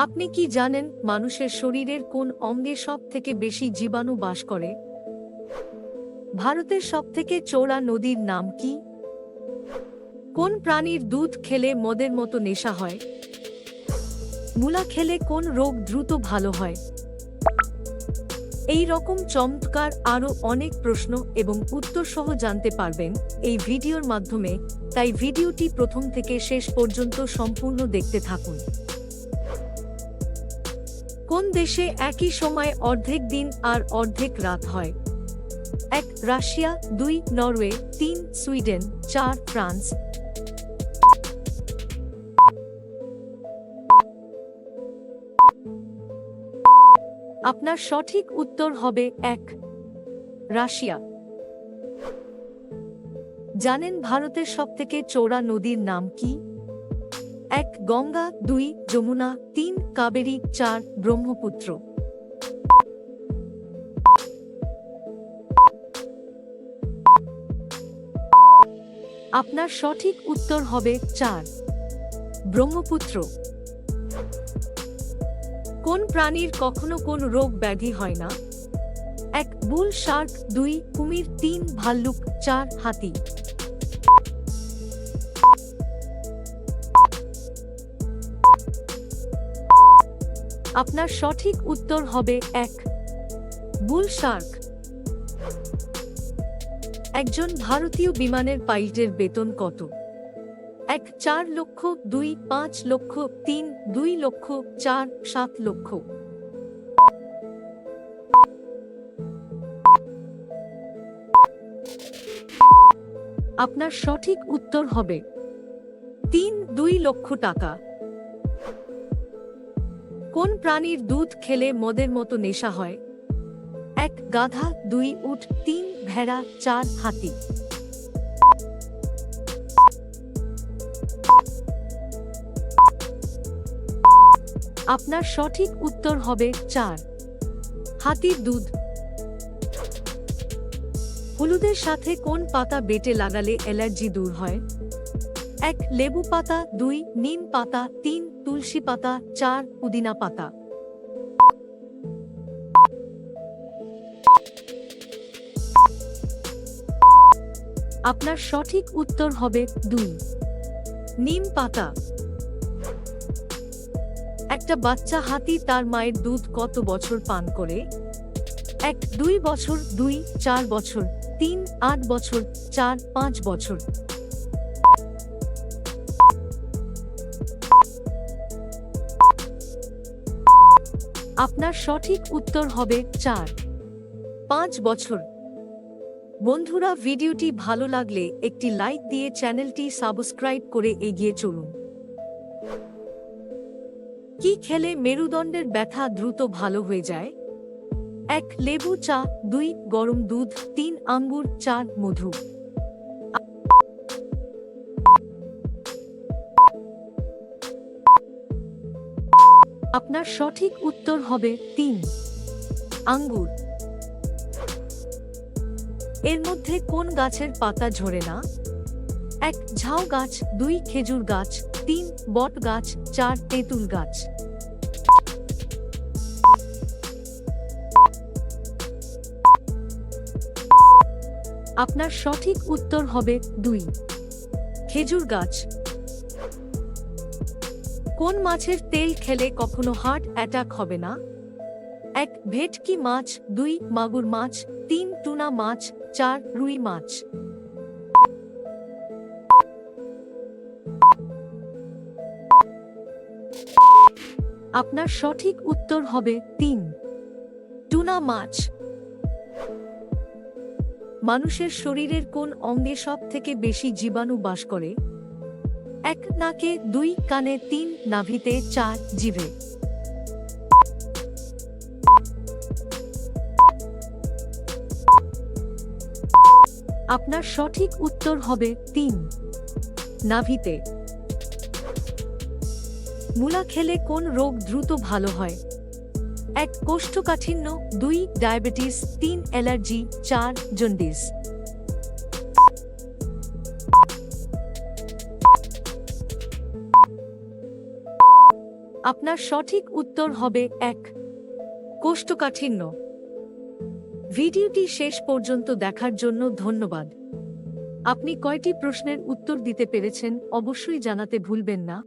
আপনি কি জানেন মানুষের শরীরের কোন অঙ্গে সবথেকে বেশি জীবাণু বাস করে? ভারতের সবথেকে চওড়া নদীর নাম কি? কোন প্রাণীর দুধ খেলে মদের মতো নেশা হয়? মূলা খেলে কোন রোগ দ্রুত ভালো হয়? এই রকম চমৎকার আরও অনেক প্রশ্ন এবং উত্তর সহ জানতে পারবেন এই ভিডিওর মাধ্যমে, তাই ভিডিওটি প্রথম থেকে শেষ পর্যন্ত সম্পূর্ণ দেখতে থাকুন। কোন দেশে একই সময় অর্ধেক দিন আর অর্ধেক রাত হয়? 1. রাশিয়া, 2. নরওয়ে, 3. সুইডেন, 4. ফ্রান্স। আপনার সঠিক উত্তর হবে 1. রাশিয়া। জানেন ভারতের সবথেকে চওড়া নদীর নাম কি? 1. গঙ্গা, 2. যমুনা, 3. কাবেরী, 4. ব্রহ্মপুত্র। আপনার সঠিক উত্তর হবে 4. ব্রহ্মপুত্র। কোন প্রাণীর কখনো কোন রোগ ব্যাধি হয় না? 1. বুল শার্ক, 2. কুমির, 3. ভাল্লুক, 4. হাতি। আপনার সঠিক উত্তর হবে 1. বুল শার্ক। একজন ভারতীয় বিমানের পাইলটের বেতন কত? 1. 4 লক্ষ, 2. 5 লক্ষ, 3. 2 লক্ষ, 4. 7 লক্ষ। আপনার সঠিক উত্তর হবে 3. 2 লক্ষ টাকা। কোন প্রাণীর দুধ খেলে মদের মতো নেশা হয়? 1. গাধা, 2. উট, 3. ভেড়া, 4. হাতি। আপনার সঠিক উত্তর হবে 4. হাতির দুধ। হলুদের সাথে কোন পাতা বেটে লাগালে অ্যালার্জি দূর হয়? 1. লেবু পাতা, 2. নিম পাতা, 3. তুলসী পাতা, 4. পুদিনা পাতা। আপনার সঠিক উত্তর হবে 2. নিম পাতা। একটা বাচ্চা হাতি তার মায়ের দুধ কত বছর পান করে? 1. 2 বছর, 2. 4 বছর, 3. 8 বছর, 4. 5 বছর। আপনার সঠিক উত্তর হবে 4. 5 বছর। বন্ধুরা, ভিডিওটি ভালো লাগলে একটি লাইক দিয়ে চ্যানেলটি সাবস্ক্রাইব করে এগিয়ে চলুন। কি খেলে মেরুদণ্ডের ব্যথা দ্রুত ভালো হয়ে যায়? 1. লেবু চা, 2. গরম দুধ, 3. আঙ্গুর, 4. মধু। আপনার সঠিক উত্তর হবে 3. আঙ্গুর। এর মধ্যে কোন গাছের পাতা ঝরে না? 1. ঝাউ গাছ, 2. খেজুর গাছ, 3. বট গাছ, 4. তেঁতুল গাছ। আপনার সঠিক উত্তর হবে 2. খেজুর গাছ। কোন মাছের তেল খেলে কখনো হার্ট অ্যাটাক হবে না? 1. ভেটকি মাছ, 2. মাগুর মাছ, 3. টুনা মাছ, 4. রুই মাছ। আপনার সঠিক উত্তর হবে 3. টুনা মাছ। মানুষের শরীরের কোন অঙ্গে সবথেকে বেশি জীবাণু বাস করে? 1. নাকে, 2. কানে, 3. নাভিতে, 4. জিভে। আপনার সঠিক উত্তর হবে 3. নাভিতে। মূলা খেলে কোন রোগ দ্রুত ভালো হয়? 1. কোষ্ঠকাঠিন্য, 2. ডায়াবেটিস, 3. অ্যালার্জি, 4. জন্ডিস। আপনার সঠিক উত্তর হবে 1 কোষ্ঠকাঠিন্য। ভিডিওটি শেষ পর্যন্ত দেখার জন্য ধন্যবাদ। আপনি কয়টি প্রশ্নের উত্তর দিতে পেরেছেন অবশ্যই জানাতে ভুলবেন না।